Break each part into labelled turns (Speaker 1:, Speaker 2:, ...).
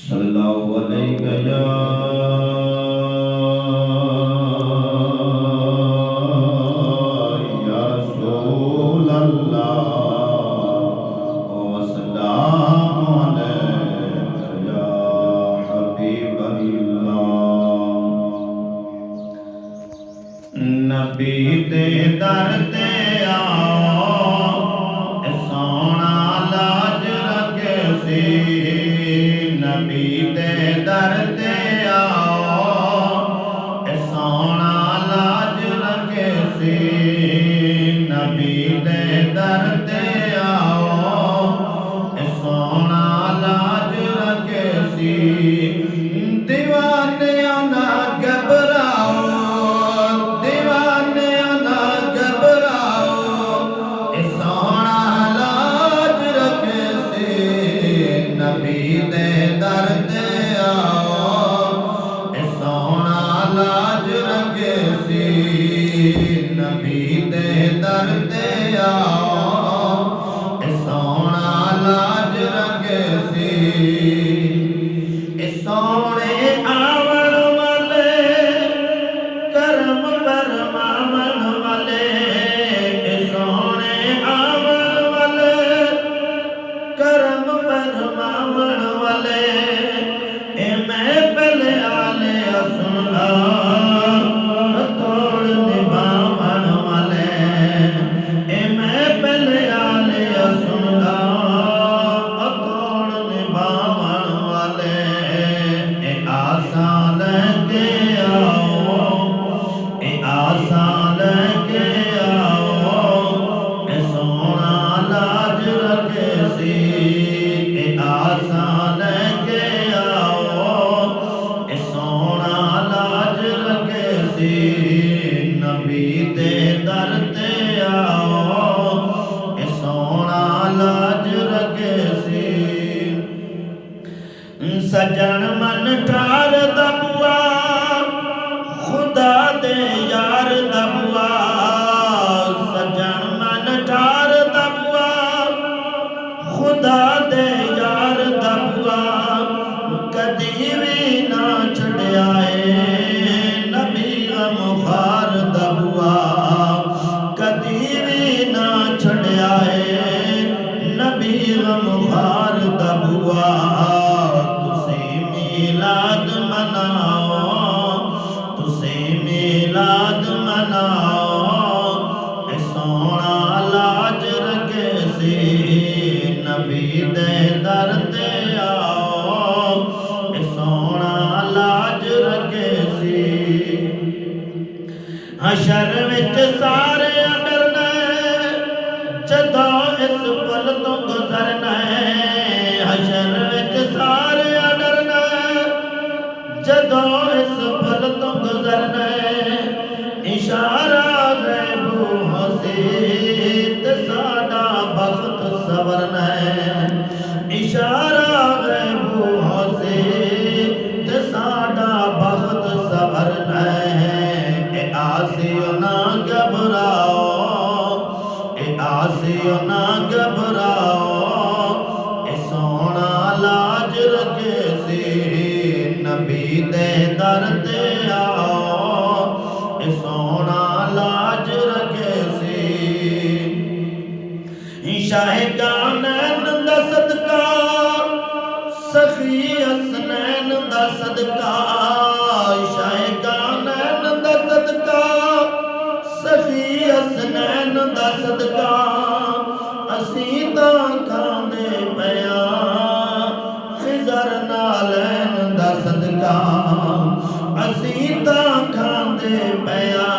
Speaker 1: सल्लल्लाहु अलैहि या रसूल अल्लाह व सल्लम अलैका या हबीब अल्लाह। नबी दे दर ते आओ सोना लाज रखे सी। नबी दे दर ते आओ सोना लाज रखे सी। नबी दे दर ते आओ सोना लाज रखे सी। दीवाने ना घबराओ, दीवाने ना घबराओ, सोना लाज रखे सी। नबी दे दर ते आओ सोना लाज रखे सी। नबी दे दर ते आओ सोना लाज रखे सी। सोने आवण वाले करम बरमावन वाले, सोने आवण वाले करम बरमावन वाले, मैं पहले आले सुना तोड़ निभावन वाले, मैं पहले आले सुना तोड़ निभावन वाले। आसान के आओ, आसान के आओ सोना लाज रखे सी। आसान के आओ सोना लाज रखे सी। नबी दे दर ते आओ सोना लाज रखे सी। सजन मन ठार दबुआ खुदा दे यार दबुआ। सजन मन ठार दबुआ खुदा दे यार दबुआ। कदी भी ना छड़िया नबी गमखार दबुआ। कदी भी ना छड़िया नबी गमखार दबुआ। मिलाद मनाओ, तुसे मिलाद मनाओ सोना लाज रखे सी। नबी दे दर ते आओ सोना लाज रखे सी। हशर विच सारे डरना जदों इस पुल तो गुजरना। हशर विच सारे डरना जदों इस पुल तो गुजरना। इशारा गैबू हसीत साडा बख्त सवरना। इशारा गैबू हसीत साडा बख्त सवरना। आसियो ना घबराओ, आसियो ना घबराओ सोना लाज रखे सी। नबी दे दर ते आओ सोना लाज रखे सी। शाह कानैन दा सदका सखी हसनैन दा सदका। शाह कानैन दा सदका सखी हसनैन दा सदका। असी तां खांदे पिया खिजर नालैन दा सदका। असी तां खांदे पिया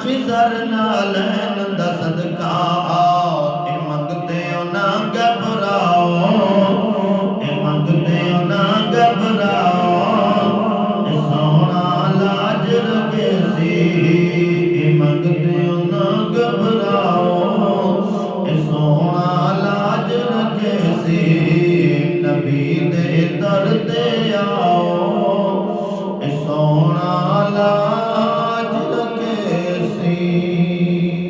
Speaker 1: खिजर नालैन